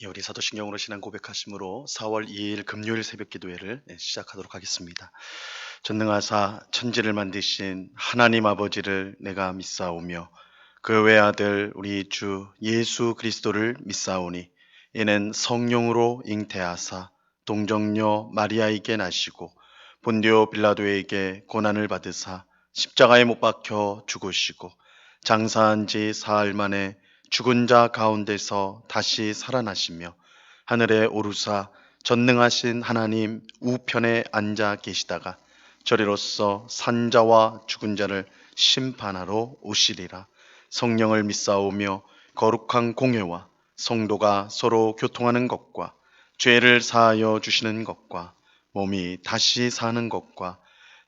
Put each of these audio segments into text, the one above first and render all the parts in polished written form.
우리 사도신경으로 신앙 고백하심으로 4월 2일 금요일 새벽 기도회를 시작하도록 하겠습니다. 전능하사 천지를 만드신 하나님 아버지를 내가 믿사오며 그 외아들 우리 주 예수 그리스도를 믿사오니 이는 성령으로 잉태하사 동정녀 마리아에게 나시고 본디오 빌라도에게 고난을 받으사 십자가에 못 박혀 죽으시고 장사한 지 사흘 만에 죽은 자 가운데서 다시 살아나시며 하늘에 오르사 전능하신 하나님 우편에 앉아 계시다가 저리로서 산자와 죽은 자를 심판하러 오시리라. 성령을 믿사오며 거룩한 공회와 성도가 서로 교통하는 것과 죄를 사하여 주시는 것과 몸이 다시 사는 것과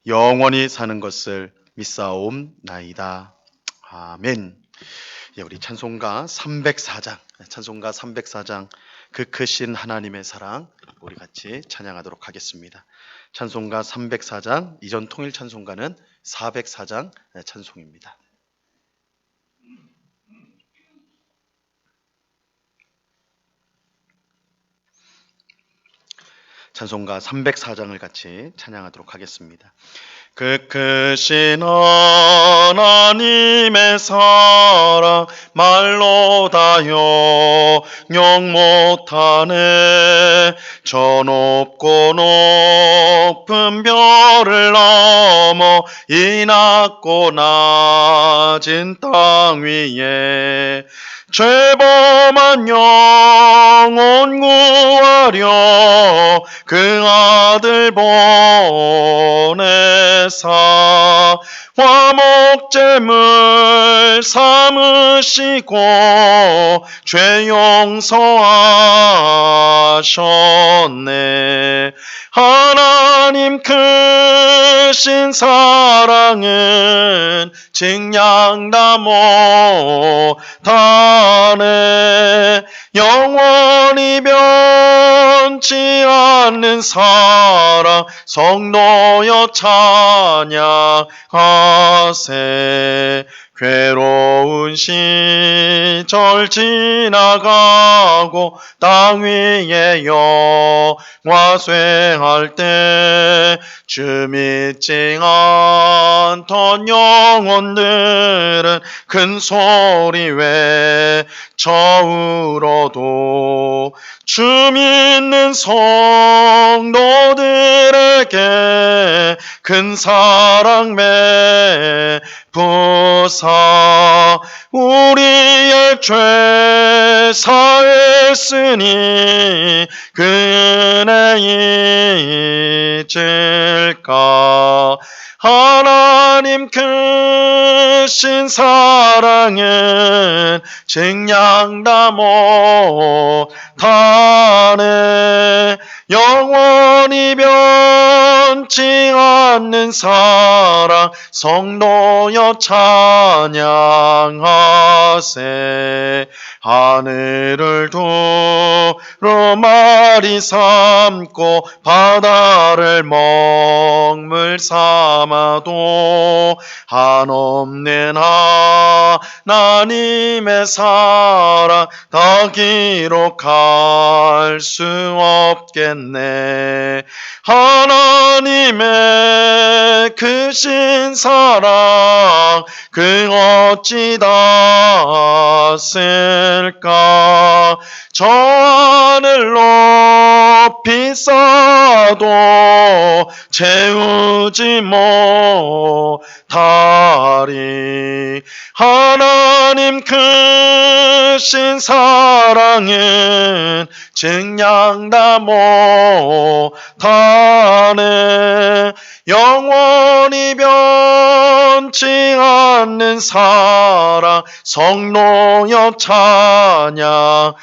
영원히 사는 것을 믿사옵나이다. 아멘. 우리 찬송가 304장 그 크신 하나님의 사랑 우리 같이 찬양하도록 하겠습니다. 찬송가 304장, 이전 통일 찬송가는 404장 찬송입니다. 찬송가 304장을 같이 찬양하도록 하겠습니다. 그 크신 하나님의 사랑 말로 다 영영 못하네. 저 높고 높은 별을 넘어 이 낮고 낮은 땅 위에 죄범한 영혼 구하려 그 아들 보내사 화목제물 삼으시고 죄 용서하셨네. 하나님 크신 사랑은 증량다 못하네. 영원히 변치 않는 사랑 성도여 찬양하세. 괴로운 시절 지나가고 땅 위에 영화 쇠할 때 주 믿지 않던 영혼들은 큰 소리 외쳐 울어도 주 믿는 성도들에게 큰 사랑 베푸사 우리의 죄 사했으니 그 은혜 잊을까. 하나님 크신 사랑은 증량다 못하네. 영원히 변치 않는 사랑 성도여 찬양하세. 하늘을 두루마리 삼고 바다를 먹물 삼아도 한없는 하나님의 사랑 다 기록할 수 없겠네. 하나님의 크신 사랑 그 어찌 다 쓸까. 저 하늘 높이 쌓아도 채우지 못하리. 하나님 크신 사랑은 증량다 못하네. 영원히 변치 않는 사랑 성도여 찬양하세.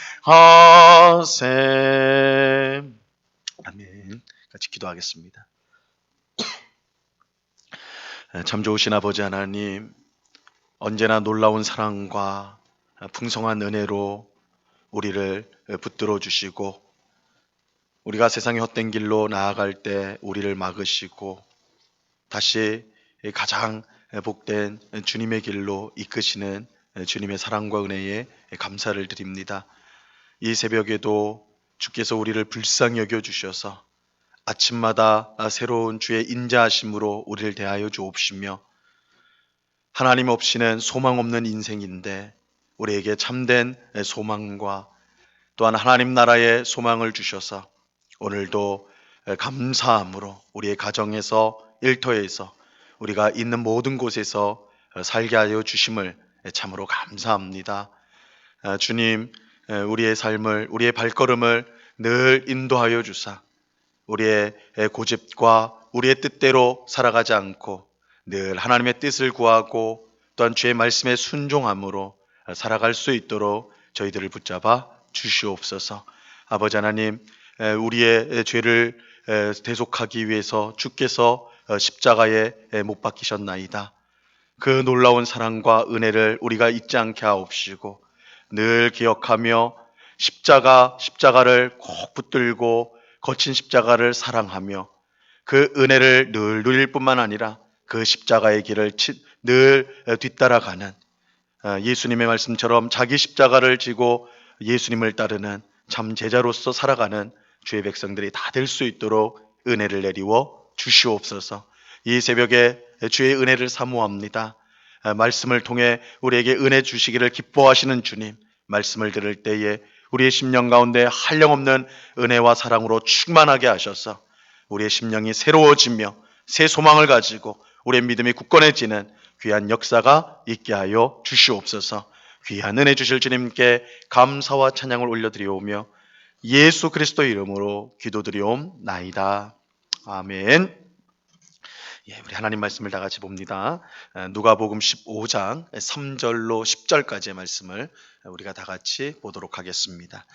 아멘. 같이 기도하겠습니다. 참 좋으신 아버지 하나님, 언제나 놀라운 사랑과 풍성한 은혜로 우리를 붙들어 주시고 우리가 세상의 헛된 길로 나아갈 때 우리를 막으시고 다시 가장 복된 주님의 길로 이끄시는 주님의 사랑과 은혜에 감사를 드립니다. 이 새벽에도 주께서 우리를 불쌍히 여겨주셔서 아침마다 새로운 주의 인자하심으로 우리를 대하여 주옵시며, 하나님 없이는 소망 없는 인생인데 우리에게 참된 소망과 또한 하나님 나라의 소망을 주셔서 오늘도 감사함으로 우리의 가정에서, 일터에서, 우리가 있는 모든 곳에서 살게 하여 주심을 참으로 감사합니다. 주님, 우리의 삶을, 우리의 발걸음을 늘 인도하여 주사 우리의 고집과 우리의 뜻대로 살아가지 않고 늘 하나님의 뜻을 구하고 또한 주의 말씀에 순종함으로 살아갈 수 있도록 저희들을 붙잡아 주시옵소서. 아버지 하나님, 우리의 죄를 대속하기 위해서 주께서 십자가에 못 박히셨나이다. 그 놀라운 사랑과 은혜를 우리가 잊지 않게 하옵시고 늘 기억하며 십자가를 꼭 붙들고 거친 십자가를 사랑하며 그 은혜를 늘 누릴 뿐만 아니라 그 십자가의 길을 늘 뒤따라가는, 예수님의 말씀처럼 자기 십자가를 지고 예수님을 따르는 참 제자로서 살아가는 주의 백성들이 다 될 수 있도록 은혜를 내리워 주시옵소서. 이 새벽에 주의 은혜를 사모합니다. 말씀을 통해 우리에게 은혜 주시기를 기뻐하시는 주님, 말씀을 들을 때에 우리의 심령 가운데 한량없는 은혜와 사랑으로 충만하게 하셔서 우리의 심령이 새로워지며 새 소망을 가지고 우리의 믿음이 굳건해지는 귀한 역사가 있게 하여 주시옵소서. 귀한 은혜 주실 주님께 감사와 찬양을 올려드리오며 예수 그리스도의 이름으로 기도드리옵나이다. 아멘. 우리 하나님 말씀을 다 같이 봅니다. 누가복음 15장 3절로 10절까지의 말씀을 우리가 다 같이 보도록 하겠습니다.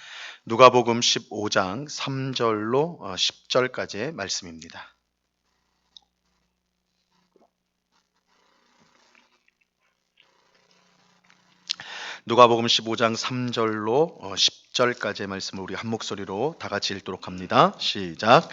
누가복음 15장 3절로 10절까지의 말씀입니다. 누가복음 15장 3절로 10절까지의 말씀을 우리 한 목소리로 다 같이 읽도록 합니다. 시작.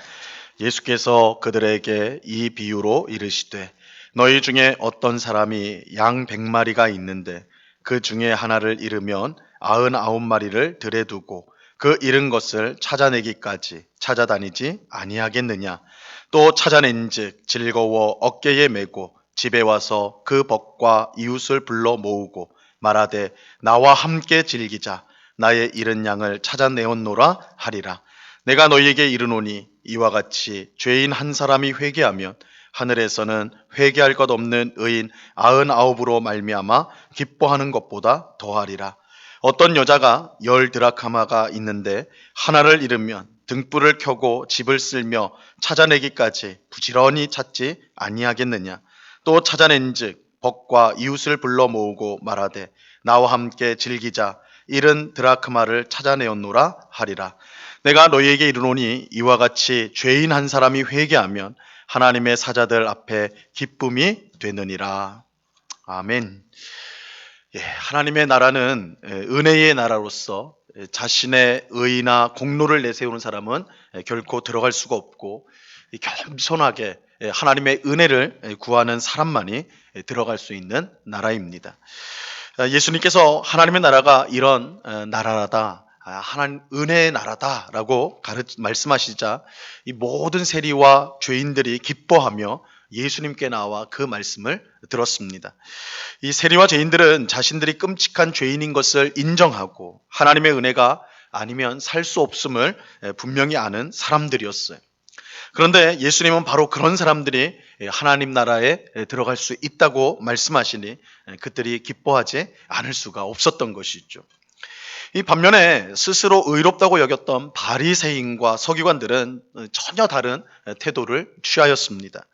예수께서 그들에게 이 비유로 이르시되 너희 중에 어떤 사람이 양 100마리가 있는데 그 중에 하나를 잃으면 99마리를 들에 두고 그 잃은 것을 찾아내기까지 찾아다니지 아니하겠느냐. 또 찾아낸즉 즐거워 어깨에 메고 집에 와서 그 벗과 이웃을 불러 모으고 말하되 나와 함께 즐기자. 나의 잃은 양을 찾아내었노라 하리라. 내가 너희에게 이르노니 이와 같이 죄인 한 사람이 회개하면 하늘에서는 회개할 것 없는 의인 99으로 말미암아 기뻐하는 것보다 더하리라. 어떤 여자가 10드라카마가 있는데 하나를 잃으면 등불을 켜고 집을 쓸며 찾아내기까지 부지런히 찾지 아니하겠느냐. 또 찾아낸즉 벗과 이웃을 불러 모으고 말하되 나와 함께 즐기자. 잃은 드라크마를 찾아내었노라 하리라. 내가 너희에게 이르노니 이와 같이 죄인 한 사람이 회개하면 하나님의 사자들 앞에 기쁨이 되느니라. 아멘. 하나님의 나라는 은혜의 나라로서 자신의 의나 공로를 내세우는 사람은 결코 들어갈 수가 없고 겸손하게 하나님의 은혜를 구하는 사람만이 들어갈 수 있는 나라입니다. 예수님께서 하나님의 나라가 이런 나라다, 하나님 은혜의 나라다라고 말씀하시자 이 모든 세리와 죄인들이 기뻐하며 예수님께 나와 그 말씀을 들었습니다. 이 세리와 죄인들은 자신들이 끔찍한 죄인인 것을 인정하고 하나님의 은혜가 아니면 살 수 없음을 분명히 아는 사람들이었어요. 그런데 예수님은 바로 그런 사람들이 하나님 나라에 들어갈 수 있다고 말씀하시니 그들이 기뻐하지 않을 수가 없었던 것이죠. 이 반면에 스스로 의롭다고 여겼던 바리새인과 서기관들은 전혀 다른 태도를 취하였습니다.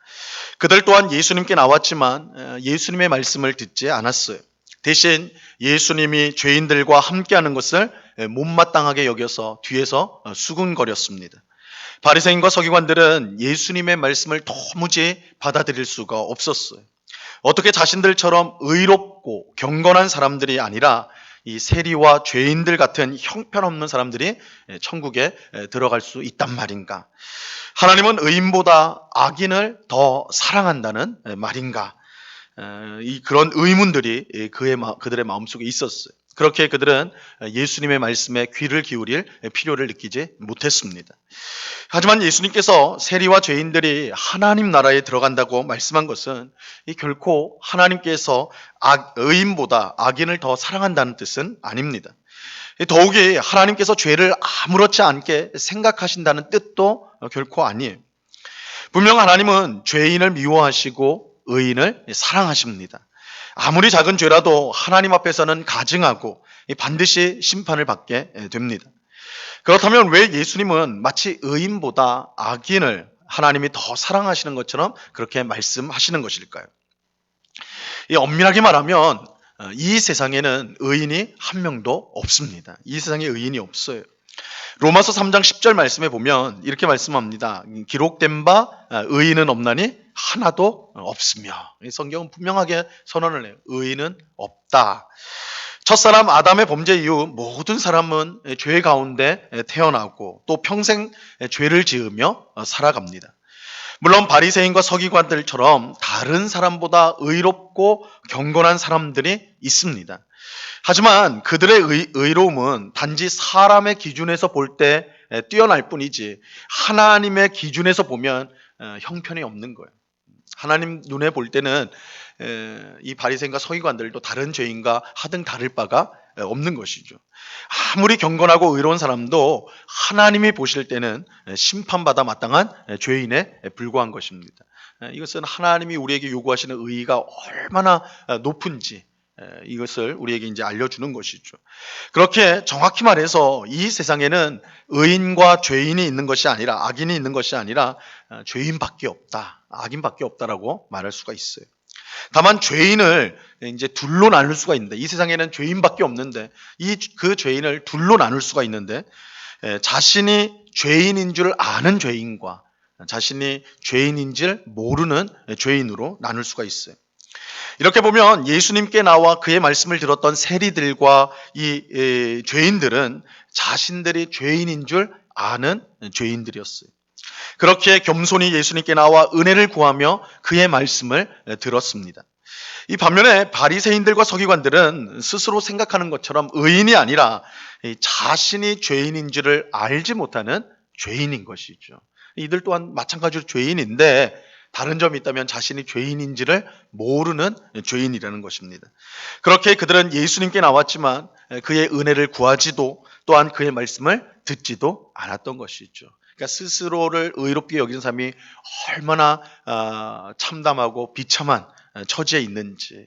그들 또한 예수님께 나왔지만 예수님의 말씀을 듣지 않았어요. 대신 예수님이 죄인들과 함께하는 것을 못마땅하게 여겨서 뒤에서 수군거렸습니다. 바리새인과 서기관들은 예수님의 말씀을 도무지 받아들일 수가 없었어요. 어떻게 자신들처럼 의롭고 경건한 사람들이 아니라 이 세리와 죄인들 같은 형편없는 사람들이 천국에 들어갈 수 있단 말인가? 하나님은 의인보다 악인을 더 사랑한다는 말인가? 그런 의문들이 그들의 마음속에 있었어요. 그렇게 그들은 예수님의 말씀에 귀를 기울일 필요를 느끼지 못했습니다. 하지만 예수님께서 세리와 죄인들이 하나님 나라에 들어간다고 말씀한 것은 이 결코 하나님께서 의인보다 악인을 더 사랑한다는 뜻은 아닙니다. 더욱이 하나님께서 죄를 아무렇지 않게 생각하신다는 뜻도 결코 아니에요. 분명 하나님은 죄인을 미워하시고 의인을 사랑하십니다. 아무리 작은 죄라도 하나님 앞에서는 가증하고 반드시 심판을 받게 됩니다. 그렇다면 왜 예수님은 마치 의인보다 악인을 하나님이 더 사랑하시는 것처럼 그렇게 말씀하시는 것일까요? 엄밀하게 말하면 이 세상에는 의인이 한 명도 없습니다. 이 세상에 의인이 없어요. 로마서 3장 10절 말씀에 보면 이렇게 말씀합니다. 기록된 바 의인은 없나니 하나도 없으며. 성경은 분명하게 선언을 해요. 의인은 없다. 첫사람 아담의 범죄 이후 모든 사람은 죄 가운데 태어나고 또 평생 죄를 지으며 살아갑니다. 물론 바리새인과 서기관들처럼 다른 사람보다 의롭고 경건한 사람들이 있습니다. 하지만 그들의 의로움은 단지 사람의 기준에서 볼 때 뛰어날 뿐이지 하나님의 기준에서 보면 형편이 없는 거예요. 하나님 눈에 볼 때는 이 바리새인과 서기관들도 다른 죄인과 하등 다를 바가 없는 것이죠. 아무리 경건하고 의로운 사람도 하나님이 보실 때는 심판받아 마땅한 죄인에 불과한 것입니다. 이것은 하나님이 우리에게 요구하시는 의의가 얼마나 높은지 이것을 우리에게 이제 알려주는 것이죠. 그렇게 정확히 말해서 이 세상에는 의인과 죄인이 있는 것이 아니라 악인이 있는 것이 아니라 죄인밖에 없다, 악인밖에 없다라고 말할 수가 있어요. 다만 죄인을 이제 둘로 나눌 수가 있는데 이 세상에는 죄인밖에 없는데 그 죄인을 둘로 나눌 수가 있는데 자신이 죄인인 줄 아는 죄인과 자신이 죄인인 줄 모르는 죄인으로 나눌 수가 있어요. 이렇게 보면 예수님께 나와 그의 말씀을 들었던 세리들과 이 죄인들은 자신들이 죄인인 줄 아는 죄인들이었어요. 그렇게 겸손히 예수님께 나와 은혜를 구하며 그의 말씀을 들었습니다. 이 반면에 바리새인들과 서기관들은 스스로 생각하는 것처럼 의인이 아니라 자신이 죄인인 줄을 알지 못하는 죄인인 것이죠. 이들 또한 마찬가지로 죄인인데 다른 점이 있다면 자신이 죄인인지를 모르는 죄인이라는 것입니다. 그렇게 그들은 예수님께 나왔지만 그의 은혜를 구하지도 또한 그의 말씀을 듣지도 않았던 것이죠. 그러니까 스스로를 의롭게 여기는 사람이 얼마나 참담하고 비참한 처지에 있는지,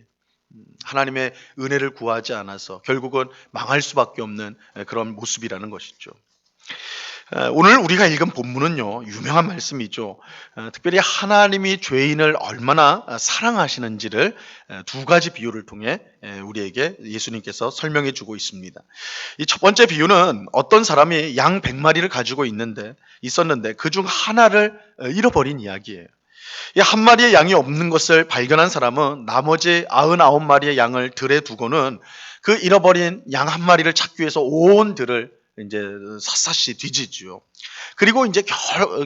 하나님의 은혜를 구하지 않아서 결국은 망할 수밖에 없는 그런 모습이라는 것이죠. 오늘 우리가 읽은 본문은요, 유명한 말씀이죠. 특별히 하나님이 죄인을 얼마나 사랑하시는지를 두 가지 비유를 통해 우리에게 예수님께서 설명해 주고 있습니다. 이 첫 번째 비유는 어떤 사람이 양 100마리를 가지고 있었는데 그 중 하나를 잃어버린 이야기예요. 이 한 마리의 양이 없는 것을 발견한 사람은 나머지 99마리의 양을 들에 두고는 그 잃어버린 양 한 마리를 찾기 위해서 온 들을 이제 샅샅이 뒤지죠. 그리고 이제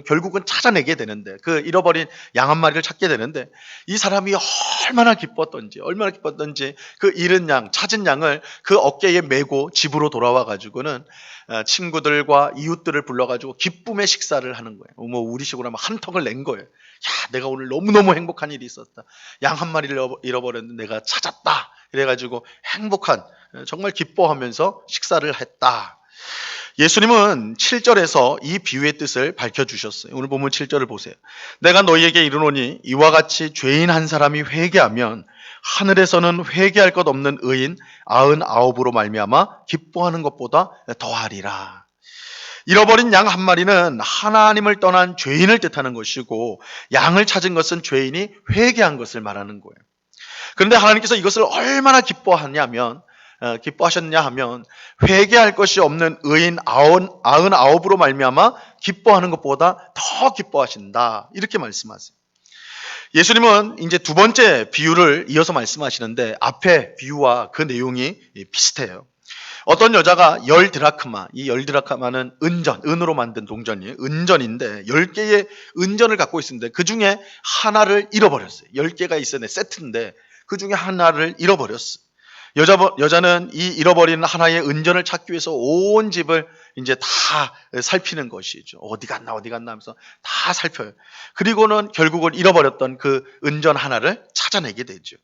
결국은 찾아내게 되는데 그 잃어버린 양 한 마리를 찾게 되는데 이 사람이 얼마나 기뻤던지 그 잃은 양, 찾은 양을 그 어깨에 메고 집으로 돌아와 가지고는 친구들과 이웃들을 불러가지고 기쁨의 식사를 하는 거예요. 뭐 우리식으로 하면 한턱을 낸 거예요. 야, 내가 오늘 너무너무 행복한 일이 있었다. 양 한 마리를 잃어버렸는데 내가 찾았다. 그래가지고 행복한, 정말 기뻐하면서 식사를 했다. 예수님은 7절에서 이 비유의 뜻을 밝혀주셨어요. 오늘 본문 7절을 보세요. 내가 너희에게 이르노니 이와 같이 죄인 한 사람이 회개하면 하늘에서는 회개할 것 없는 의인 99으로 말미암아 기뻐하는 것보다 더하리라. 잃어버린 양 한 마리는 하나님을 떠난 죄인을 뜻하는 것이고 양을 찾은 것은 죄인이 회개한 것을 말하는 거예요. 그런데 하나님께서 이것을 얼마나 기뻐하셨냐 하면 회개할 것이 없는 의인 99으로 말미암아 기뻐하는 것보다 더 기뻐하신다. 이렇게 말씀하세요. 예수님은 이제 두 번째 비유를 이어서 말씀하시는데 앞에 비유와 그 내용이 비슷해요. 어떤 여자가 10드라크마, 이 10드라크마는 은으로 만든 동전이에요. 은전인데 10개의 은전을 갖고 있었는데 그 중에 하나를 잃어버렸어요. 10개가 있었는데 세트인데 그 중에 하나를 잃어버렸어요. 여자는 이 잃어버린 하나의 은전을 찾기 위해서 온 집을 이제 다 살피는 것이죠. 어디 갔나 하면서 다 살펴요. 그리고는 결국은 잃어버렸던 그 은전 하나를 찾아내게 되죠.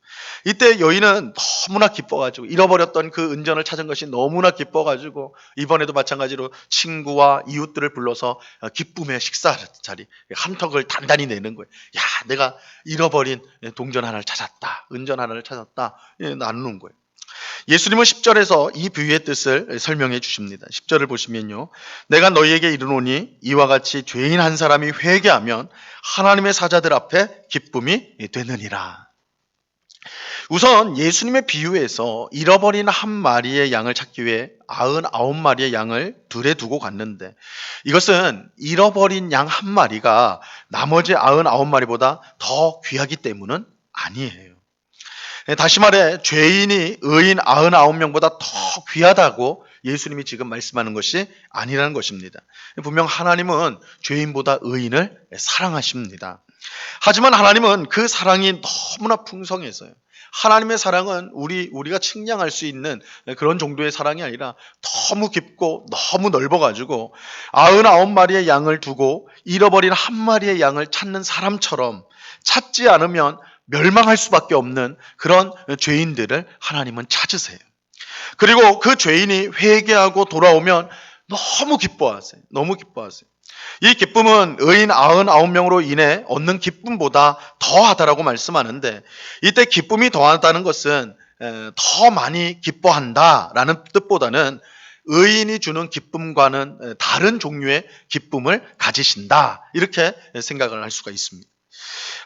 이때 여인은 너무나 기뻐가지고, 잃어버렸던 그 은전을 찾은 것이 너무나 기뻐가지고 이번에도 마찬가지로 친구와 이웃들을 불러서 기쁨의 식사 자리, 한턱을 단단히 내는 거예요. 야, 내가 잃어버린 동전 하나를 찾았다, 은전 하나를 찾았다, 나누는 거예요. 예수님은 10절에서 이 비유의 뜻을 설명해 주십니다. 10절을 보시면요, 내가 너희에게 이르노니 이와 같이 죄인 한 사람이 회개하면 하나님의 사자들 앞에 기쁨이 되느니라. 우선 예수님의 비유에서 잃어버린 한 마리의 양을 찾기 위해 99마리의 양을 들에 두고 갔는데, 이것은 잃어버린 양 한 마리가 나머지 99마리보다 더 귀하기 때문은 아니에요. 다시 말해 죄인이 의인 99명보다 더 귀하다고 예수님이 지금 말씀하는 것이 아니라는 것입니다. 분명 하나님은 죄인보다 의인을 사랑하십니다. 하지만 하나님은 그 사랑이 너무나 풍성해서요, 하나님의 사랑은 우리가 측량할 수 있는 그런 정도의 사랑이 아니라 너무 깊고 너무 넓어가지고 99마리의 양을 두고 잃어버린 한 마리의 양을 찾는 사람처럼 찾지 않으면 멸망할 수밖에 없는 그런 죄인들을 하나님은 찾으세요. 그리고 그 죄인이 회개하고 돌아오면 너무 기뻐하세요. 너무 기뻐하세요. 이 기쁨은 의인 99명으로 인해 얻는 기쁨보다 더하다라고 말씀하는데, 이때 기쁨이 더하다는 것은 더 많이 기뻐한다라는 뜻보다는 의인이 주는 기쁨과는 다른 종류의 기쁨을 가지신다, 이렇게 생각을 할 수가 있습니다.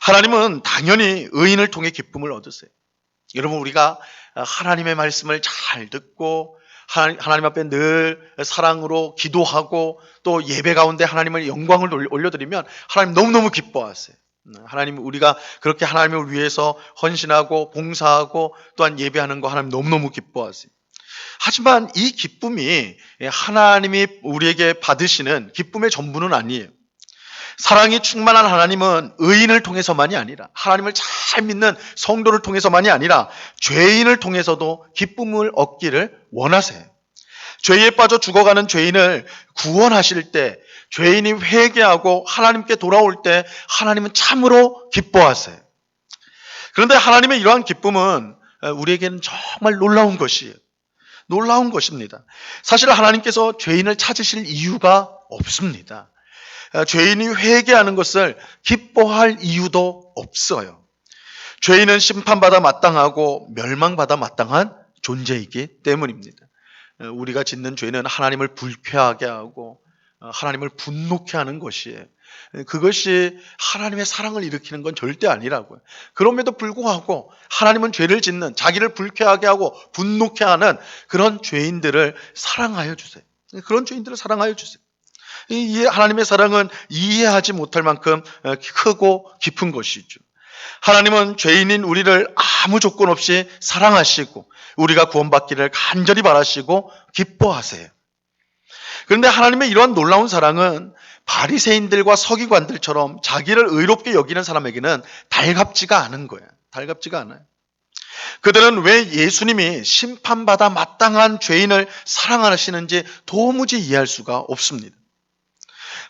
하나님은 당연히 의인을 통해 기쁨을 얻으세요. 여러분, 우리가 하나님의 말씀을 잘 듣고 하나님 앞에 늘 사랑으로 기도하고 또 예배 가운데 하나님을 영광을 올려드리면 하나님 너무너무 기뻐하세요. 하나님, 우리가 그렇게 하나님을 위해서 헌신하고 봉사하고 또한 예배하는 거 하나님 너무너무 기뻐하세요. 하지만 이 기쁨이 하나님이 우리에게 받으시는 기쁨의 전부는 아니에요. 사랑이 충만한 하나님은 의인을 통해서만이 아니라, 하나님을 잘 믿는 성도를 통해서만이 아니라 죄인을 통해서도 기쁨을 얻기를 원하세요. 죄에 빠져 죽어가는 죄인을 구원하실 때, 죄인이 회개하고 하나님께 돌아올 때 하나님은 참으로 기뻐하세요. 그런데 하나님의 이러한 기쁨은 우리에게는 정말 놀라운 것이에요. 놀라운 것입니다. 사실 하나님께서 죄인을 찾으실 이유가 없습니다. 죄인이 회개하는 것을 기뻐할 이유도 없어요. 죄인은 심판받아 마땅하고 멸망받아 마땅한 존재이기 때문입니다. 우리가 짓는 죄는 하나님을 불쾌하게 하고 하나님을 분노케 하는 것이에요. 그것이 하나님의 사랑을 일으키는 건 절대 아니라고요. 그럼에도 불구하고 하나님은 죄를 짓는, 자기를 불쾌하게 하고 분노케 하는 그런 죄인들을 사랑하여 주세요. 그런 죄인들을 사랑하여 주세요. 이 하나님의 사랑은 이해하지 못할 만큼 크고 깊은 것이죠. 하나님은 죄인인 우리를 아무 조건 없이 사랑하시고 우리가 구원받기를 간절히 바라시고 기뻐하세요. 그런데 하나님의 이러한 놀라운 사랑은 바리새인들과 서기관들처럼 자기를 의롭게 여기는 사람에게는 달갑지가 않은 거야. 달갑지가 않아요. 그들은 왜 예수님이 심판받아 마땅한 죄인을 사랑하시는지 도무지 이해할 수가 없습니다.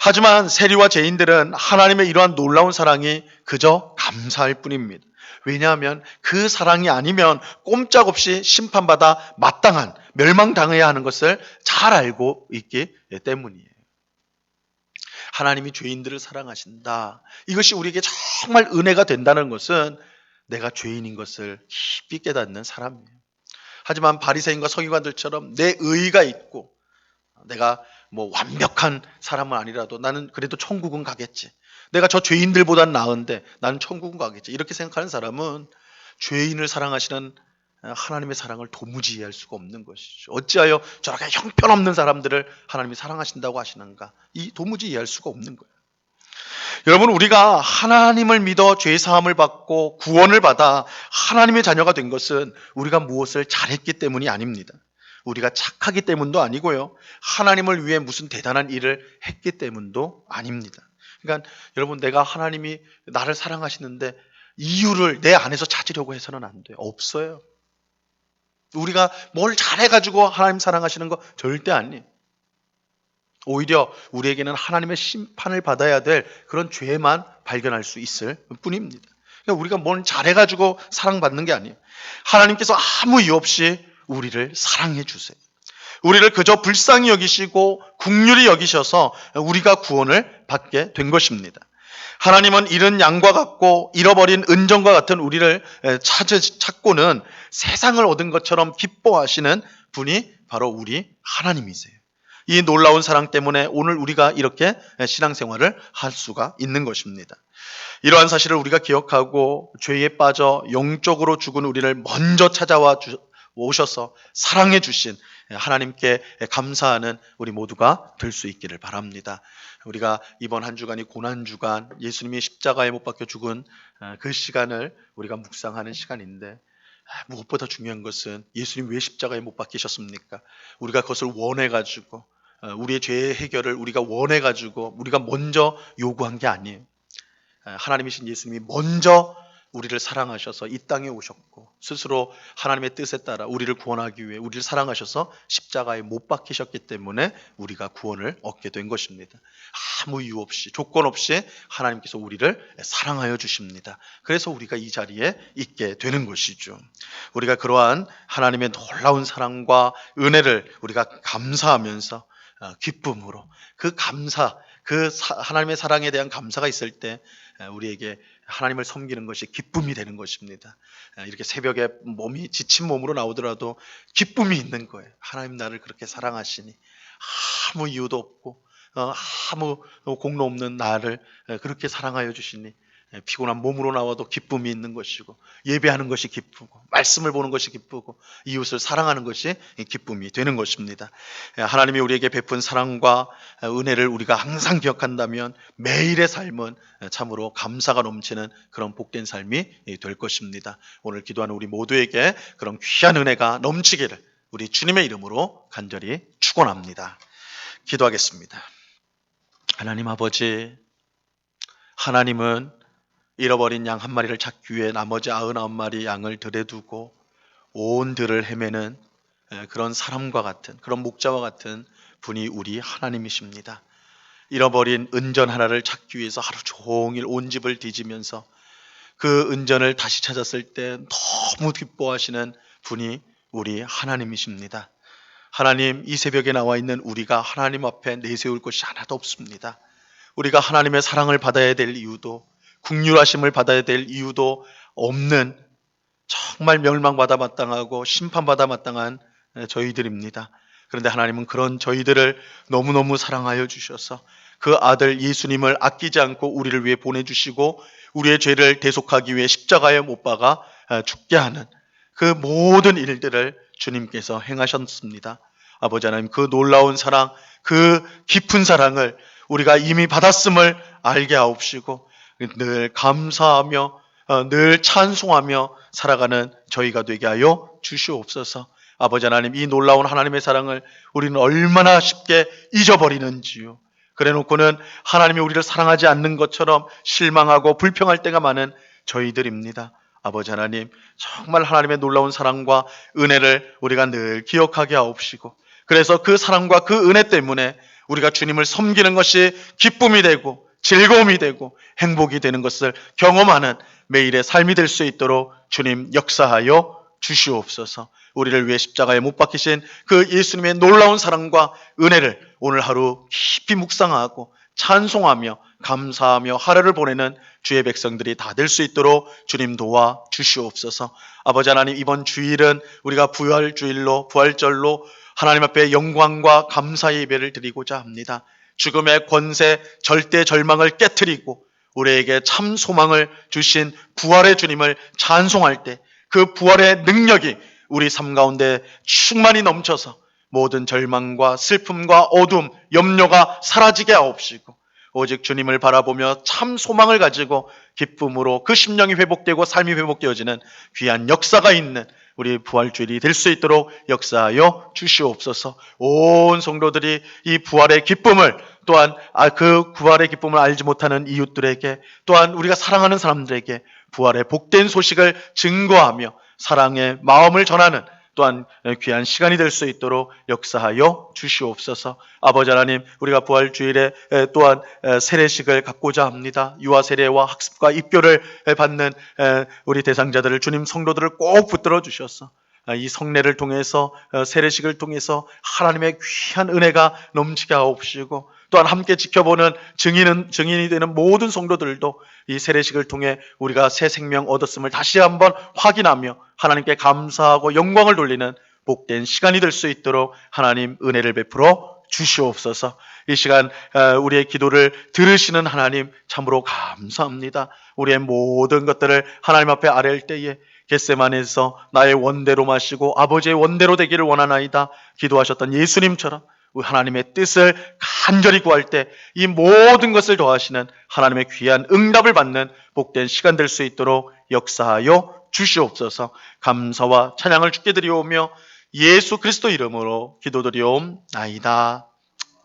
하지만 세리와 죄인들은 하나님의 이러한 놀라운 사랑이 그저 감사할 뿐입니다. 왜냐하면 그 사랑이 아니면 꼼짝없이 심판받아 마땅한, 멸망당해야 하는 것을 잘 알고 있기 때문이에요. 하나님이 죄인들을 사랑하신다, 이것이 우리에게 정말 은혜가 된다는 것은 내가 죄인인 것을 깊이 깨닫는 사람이에요. 하지만 바리새인과 서기관들처럼 내 의의가 있고 내가 완벽한 사람은 아니라도 나는 그래도 천국은 가겠지, 내가 저 죄인들보단 나은데 나는 천국은 가겠지, 이렇게 생각하는 사람은 죄인을 사랑하시는 하나님의 사랑을 도무지 이해할 수가 없는 것이죠. 어찌하여 저렇게 형편없는 사람들을 하나님이 사랑하신다고 하시는가, 이 도무지 이해할 수가 없는 거예요. 여러분, 우리가 하나님을 믿어 죄사함을 받고 구원을 받아 하나님의 자녀가 된 것은 우리가 무엇을 잘했기 때문이 아닙니다. 우리가 착하기 때문도 아니고요, 하나님을 위해 무슨 대단한 일을 했기 때문도 아닙니다. 그러니까 여러분, 내가 하나님이 나를 사랑하시는데 이유를 내 안에서 찾으려고 해서는 안 돼요. 없어요. 우리가 뭘 잘해가지고 하나님 사랑하시는 거 절대 아니에요. 오히려 우리에게는 하나님의 심판을 받아야 될 그런 죄만 발견할 수 있을 뿐입니다. 그러니까 우리가 뭘 잘해가지고 사랑받는 게 아니에요. 하나님께서 아무 이유 없이 우리를 사랑해 주세요. 우리를 그저 불쌍히 여기시고 긍휼히 여기셔서 우리가 구원을 받게 된 것입니다. 하나님은 잃은 양과 같고 잃어버린 은정과 같은 우리를 찾고는 세상을 얻은 것처럼 기뻐하시는 분이 바로 우리 하나님이세요. 이 놀라운 사랑 때문에 오늘 우리가 이렇게 신앙생활을 할 수가 있는 것입니다. 이러한 사실을 우리가 기억하고 죄에 빠져 영적으로 죽은 우리를 먼저 찾아와 오셔서 사랑해 주신 하나님께 감사하는 우리 모두가 될 수 있기를 바랍니다. 우리가 이번 한 주간이 고난주간, 예수님이 십자가에 못 박혀 죽은 그 시간을 우리가 묵상하는 시간인데, 무엇보다 중요한 것은 예수님 왜 십자가에 못 박히셨습니까? 우리가 그것을 원해가지고, 우리의 죄의 해결을 우리가 원해가지고 우리가 먼저 요구한 게 아니에요. 하나님이신 예수님이 먼저 우리를 사랑하셔서 이 땅에 오셨고 스스로 하나님의 뜻에 따라 우리를 구원하기 위해 우리를 사랑하셔서 십자가에 못 박히셨기 때문에 우리가 구원을 얻게 된 것입니다. 아무 이유 없이, 조건 없이 하나님께서 우리를 사랑하여 주십니다. 그래서 우리가 이 자리에 있게 되는 것이죠. 우리가 그러한 하나님의 놀라운 사랑과 은혜를 우리가 감사하면서 기쁨으로 그 감사, 하나님의 사랑에 대한 감사가 있을 때 우리에게 하나님을 섬기는 것이 기쁨이 되는 것입니다. 이렇게 새벽에 몸이 지친 몸으로 나오더라도 기쁨이 있는 거예요. 하나님 나를 그렇게 사랑하시니, 아무 이유도 없고 아무 공로 없는 나를 그렇게 사랑하여 주시니 피곤한 몸으로 나와도 기쁨이 있는 것이고, 예배하는 것이 기쁘고, 말씀을 보는 것이 기쁘고, 이웃을 사랑하는 것이 기쁨이 되는 것입니다. 하나님이 우리에게 베푼 사랑과 은혜를 우리가 항상 기억한다면 매일의 삶은 참으로 감사가 넘치는 그런 복된 삶이 될 것입니다. 오늘 기도하는 우리 모두에게 그런 귀한 은혜가 넘치기를 우리 주님의 이름으로 간절히 축원합니다. 기도하겠습니다. 하나님 아버지, 하나님은 잃어버린 양 한 마리를 찾기 위해 나머지 99마리 양을 들에 두고 온 들을 헤매는 그런 사람과 같은, 그런 목자와 같은 분이 우리 하나님이십니다. 잃어버린 은전 하나를 찾기 위해서 하루 종일 온 집을 뒤지면서 그 은전을 다시 찾았을 때 너무 기뻐하시는 분이 우리 하나님이십니다. 하나님, 이 새벽에 나와 있는 우리가 하나님 앞에 내세울 것이 하나도 없습니다. 우리가 하나님의 사랑을 받아야 될 이유도, 긍휼하심을 받아야 될 이유도 없는 정말 멸망받아 마땅하고 심판받아 마땅한 저희들입니다. 그런데 하나님은 그런 저희들을 너무너무 사랑하여 주셔서 그 아들 예수님을 아끼지 않고 우리를 위해 보내주시고 우리의 죄를 대속하기 위해 십자가에 못 박아 죽게 하는 그 모든 일들을 주님께서 행하셨습니다. 아버지 하나님, 그 놀라운 사랑, 그 깊은 사랑을 우리가 이미 받았음을 알게 하옵시고 늘 감사하며 늘 찬송하며 살아가는 저희가 되게 하여 주시옵소서. 아버지 하나님, 이 놀라운 하나님의 사랑을 우리는 얼마나 쉽게 잊어버리는지요. 그래놓고는 하나님이 우리를 사랑하지 않는 것처럼 실망하고 불평할 때가 많은 저희들입니다. 아버지 하나님, 정말 하나님의 놀라운 사랑과 은혜를 우리가 늘 기억하게 하옵시고, 그래서 그 사랑과 그 은혜 때문에 우리가 주님을 섬기는 것이 기쁨이 되고 즐거움이 되고 행복이 되는 것을 경험하는 매일의 삶이 될 수 있도록 주님 역사하여 주시옵소서. 우리를 위해 십자가에 못 박히신 그 예수님의 놀라운 사랑과 은혜를 오늘 하루 깊이 묵상하고 찬송하며 감사하며 하루를 보내는 주의 백성들이 다 될 수 있도록 주님 도와 주시옵소서. 아버지 하나님, 이번 주일은 우리가 부활절로 하나님 앞에 영광과 감사의 예배를 드리고자 합니다. 죽음의 권세, 절대 절망을 깨트리고 우리에게 참 소망을 주신 부활의 주님을 찬송할 때 그 부활의 능력이 우리 삶 가운데 충만히 넘쳐서 모든 절망과 슬픔과 어둠, 염려가 사라지게 하옵시고 오직 주님을 바라보며 참 소망을 가지고 기쁨으로 그 심령이 회복되고 삶이 회복되어지는 귀한 역사가 있는 우리 부활주일이 될 수 있도록 역사하여 주시옵소서. 온 성도들이 이 부활의 기쁨을 또한 그 부활의 기쁨을 알지 못하는 이웃들에게 또한 우리가 사랑하는 사람들에게 부활의 복된 소식을 증거하며 사랑의 마음을 전하는 또한 귀한 시간이 될 수 있도록 역사하여 주시옵소서. 아버지 하나님, 우리가 부활주일에 또한 세례식을 갖고자 합니다. 유아 세례와 학습과 입교를 받는 우리 대상자들을, 주님 성도들을 꼭 붙들어 주셔서 이 성례를 통해서, 세례식을 통해서 하나님의 귀한 은혜가 넘치게 하옵시고, 또한 함께 지켜보는 증인이 되는 모든 성도들도 이 세례식을 통해 우리가 새 생명 얻었음을 다시 한번 확인하며 하나님께 감사하고 영광을 돌리는 복된 시간이 될 수 있도록 하나님 은혜를 베풀어 주시옵소서. 이 시간 우리의 기도를 들으시는 하나님 참으로 감사합니다. 우리의 모든 것들을 하나님 앞에 아뢰을 때에 겟세마네에서 나의 원대로 마시고 아버지의 원대로 되기를 원하나이다 기도하셨던 예수님처럼 하나님의 뜻을 간절히 구할 때 이 모든 것을 더하시는 하나님의 귀한 응답을 받는 복된 시간 될 수 있도록 역사하여 주시옵소서. 감사와 찬양을 주께 드리오며 예수 그리스도 이름으로 기도드리옵나이다.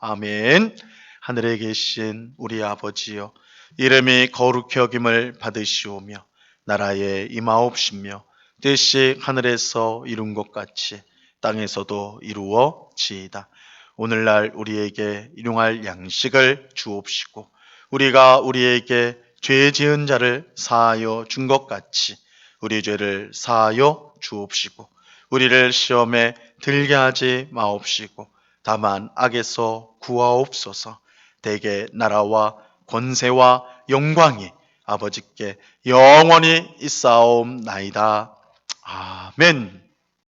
아멘. 하늘에 계신 우리 아버지여, 이름이 거룩히 여김을 받으시오며 나라에 임하옵시며 뜻이 하늘에서 이룬 것 같이 땅에서도 이루어지이다. 오늘날 우리에게 일용할 양식을 주옵시고 우리가 우리에게 죄 지은 자를 사하여 준 것 같이 우리 죄를 사하여 주옵시고 우리를 시험에 들게 하지 마옵시고 다만 악에서 구하옵소서. 대개 나라와 권세와 영광이 아버지께 영원히 있사옵나이다. 아멘.